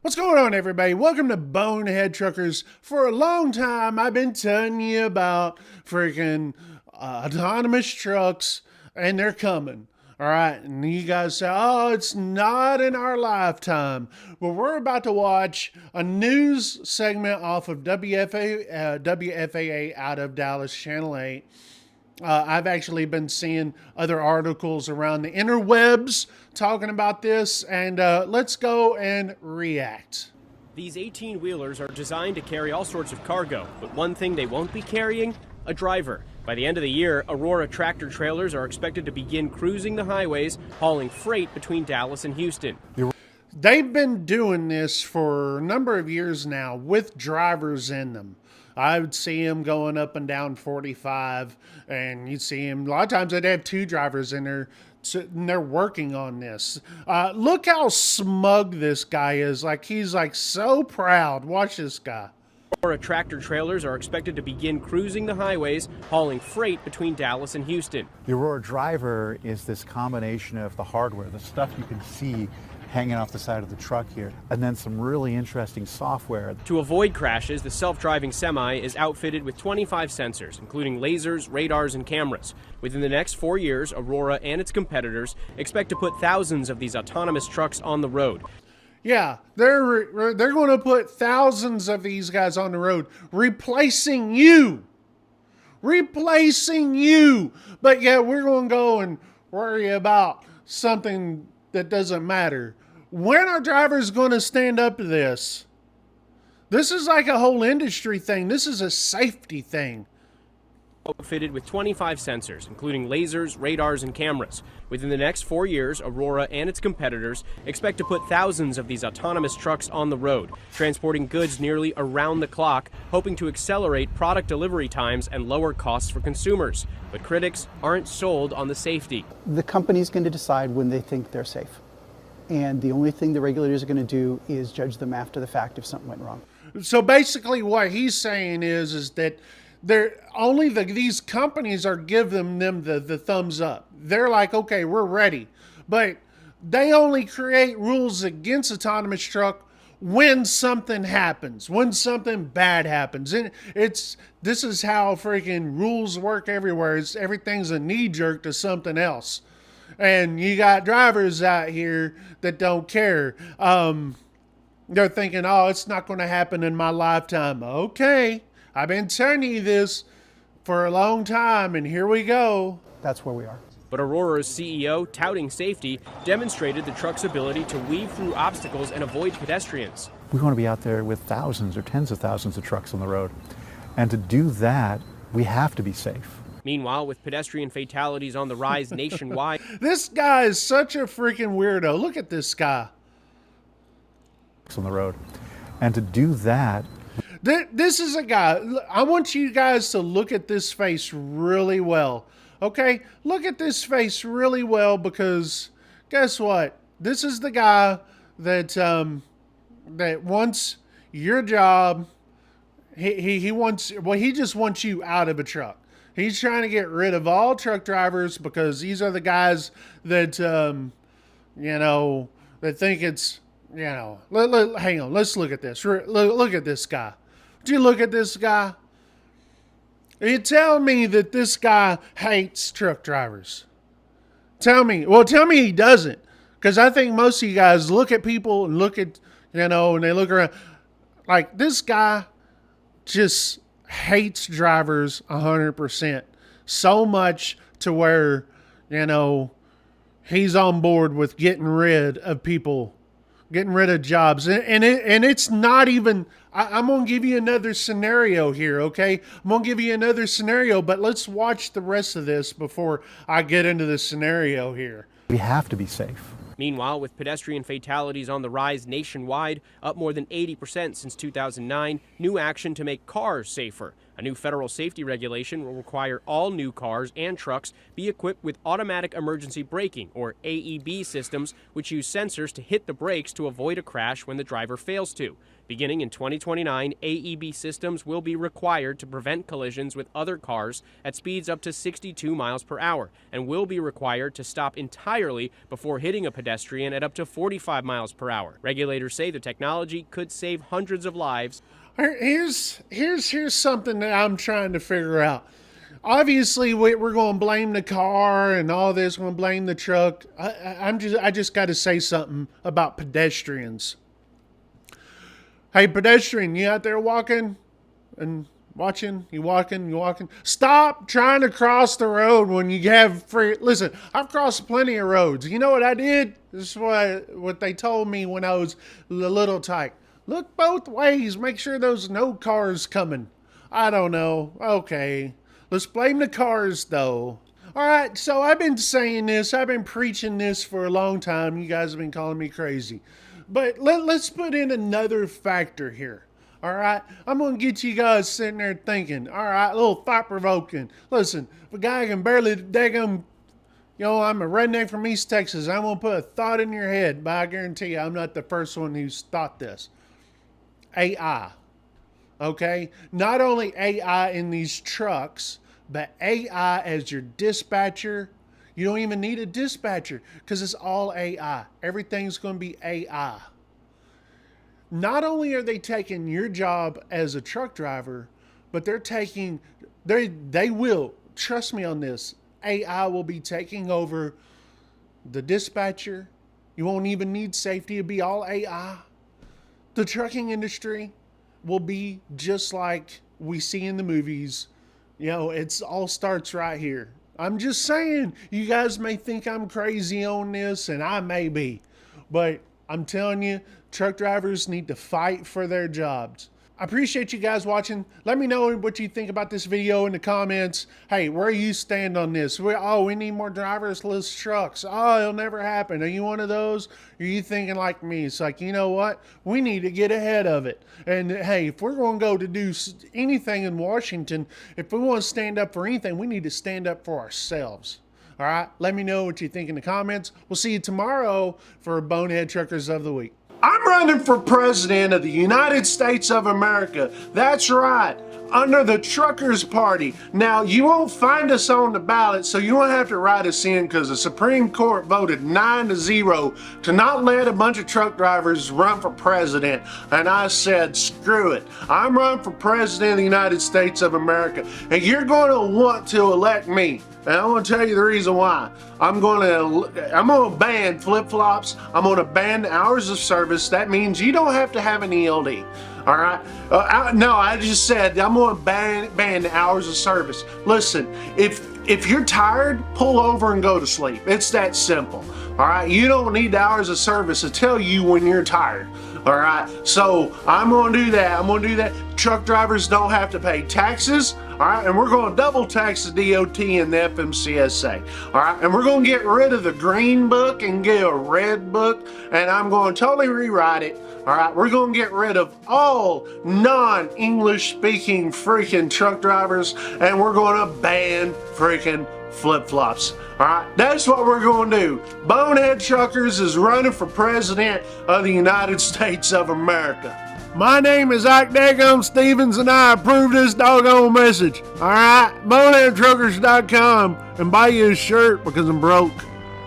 What's going on, everybody? Welcome to Bonehead Truckers. For a long time, I've been telling you about freaking autonomous trucks, and they're coming. All right, and you guys say, oh, it's not in our lifetime. Well, we're about to watch a news segment off of WFAA out of Dallas, Channel 8. I've actually been seeing other articles around the interwebs talking about this, and let's go and react. These 18-wheelers are designed to carry all sorts of cargo, but one thing they won't be carrying, a driver. By the end of the year, Aurora tractor trailers are expected to begin cruising the highways, hauling freight between Dallas and Houston. They've been doing this for a number of years now with drivers in them. I would see them going up and down 45, and you'd see them. A lot of times they'd have two drivers in there, and they're working on this. Look how smug this guy is. Like, he's like so proud. Watch this guy. Aurora tractor trailers are expected to begin cruising the highways, hauling freight between Dallas and Houston. The Aurora driver is this combination of the hardware, the stuff you can see hanging off the side of the truck here, and then some really interesting software. To avoid crashes, the self-driving semi is outfitted with 25 sensors, including lasers, radars, and cameras. Within the next 4 years, Aurora and its competitors expect to put thousands of these autonomous trucks on the road. Yeah, they're going to put thousands of these guys on the road, replacing you. Replacing you. But yeah, we're going to go and worry about something that doesn't matter. When are drivers going to stand up to this? This is like a whole industry thing. This is a safety thing. Outfitted with 25 sensors, including lasers, radars, and cameras. Within the next 4 years, Aurora and its competitors expect to put thousands of these autonomous trucks on the road, transporting goods nearly around the clock, hoping to accelerate product delivery times and lower costs for consumers. But critics aren't sold on the safety. The company's going to decide when they think they're safe. And the only thing the regulators are going to do is judge them after the fact if something went wrong. So basically what he's saying is that these companies are giving them the thumbs up. They're like, okay, we're ready. But they only create rules against autonomous truck when something happens, when something bad happens. And this is how freaking rules work everywhere. Everything's a knee jerk to something else. And you got drivers out here that don't care. They're thinking, oh, it's not going to happen in my lifetime. Okay, I've been telling you this for a long time, and here we go. That's where we are. But Aurora's CEO, touting safety, demonstrated the truck's ability to weave through obstacles and avoid pedestrians. We want to be out there with thousands or tens of thousands of trucks on the road. And to do that, we have to be safe. Meanwhile, with pedestrian fatalities on the rise nationwide, This guy is such a freaking weirdo. Look at this guy. On the road. And to do that, This is a guy. I want you guys to look at this face really well. Okay? Look at this face really well, because guess what? This is the guy that wants your job. He just wants you out of a truck. He's trying to get rid of all truck drivers because these are the guys that that think it's, hang on, let's look at this. Look at this guy. Would you look at this guy? You tell me that this guy hates truck drivers. Tell me he doesn't. Because I think most of you guys look at people and look at, and they look around. Like, this guy just hates drivers 100%. So much to where, he's on board with getting rid of people, getting rid of jobs. And it's not even, I'm going to give you another scenario here, okay? I'm going to give you another scenario, but let's watch the rest of this before I get into the scenario here. we have to be safe. Meanwhile, with pedestrian fatalities on the rise nationwide, up more than 80% since 2009, new action to make cars safer. A new federal safety regulation will require all new cars and trucks be equipped with automatic emergency braking, or AEB systems, which use sensors to hit the brakes to avoid a crash when the driver fails to. Beginning in 2029, AEB systems will be required to prevent collisions with other cars at speeds up to 62 miles per hour and will be required to stop entirely before hitting a pedestrian at up to 45 miles per hour. Regulators say the technology could save hundreds of lives. Here's something that I'm trying to figure out. Obviously, we're going to blame the car and all this. We're going to blame the truck. I just got to say something about pedestrians. Hey, pedestrian, you out there walking and watching? You walking? Stop trying to cross the road when you have free. Listen, I've crossed plenty of roads. You know what I did? This is what they told me when I was a little tight. Look both ways. Make sure there's no cars coming. I don't know. Okay. Let's blame the cars, though. All right, so I've been saying this. I've been preaching this for a long time. You guys have been calling me crazy. But let's put in another factor here. All right, I'm going to get you guys sitting there thinking. All right, a little thought-provoking. Listen, if a guy can barely daggum, I'm a redneck from East Texas. I'm going to put a thought in your head, but I guarantee you I'm not the first one who's thought this. AI. Okay? Not only AI in these trucks, but AI as your dispatcher. You don't even need a dispatcher because it's all AI. Everything's going to be AI. Not only are they taking your job as a truck driver, but they will, trust me on this, AI will be taking over the dispatcher. You won't even need safety. It'll be all AI. The trucking industry will be just like we see in the movies. It's all starts right here. I'm just saying, you guys may think I'm crazy on this, and I may be. But I'm telling you, truck drivers need to fight for their jobs. I appreciate you guys watching. Let me know what you think about this video in the comments. Hey, where you stand on this? We need more driverless trucks. Oh, it'll never happen. Are you one of those? Are you thinking like me? It's like, you know what? We need to get ahead of it. And hey, if we're going to go to do anything in Washington, if we want to stand up for anything, we need to stand up for ourselves. All right? Let me know what you think in the comments. We'll see you tomorrow for Bonehead Truckers of the Week. I'm running for president of the United States of America. That's right, under the Truckers Party. Now, you won't find us on the ballot, so you won't have to write us in because the Supreme Court voted 9-0 to not let a bunch of truck drivers run for president. And I said, screw it. I'm running for president of the United States of America, and you're going to want to elect me. And I'm going to tell you the reason why. I'm going to ban flip-flops. I'm going to ban hours of service. That means you don't have to have an ELD. All right? No, I just said I'm going to ban hours of service. Listen, if you're tired, pull over and go to sleep. It's that simple. All right? You don't need the hours of service to tell you when you're tired. All right? So I'm going to do that. Truck drivers don't have to pay taxes. All right, and we're going to double tax the DOT and the FMCSA. All right, and we're going to get rid of the green book and get a red book, and I'm going to totally rewrite it. All right, we're going to get rid of all non-English speaking freaking truck drivers, and we're going to ban freaking flip-flops. All right, that's what we're going to do. Bonehead Truckers is running for president of the United States of America. My name is Ike Daggum Stevens, and I approve this doggone message. All right, boneheadtruckers.com, and buy you a shirt because I'm broke.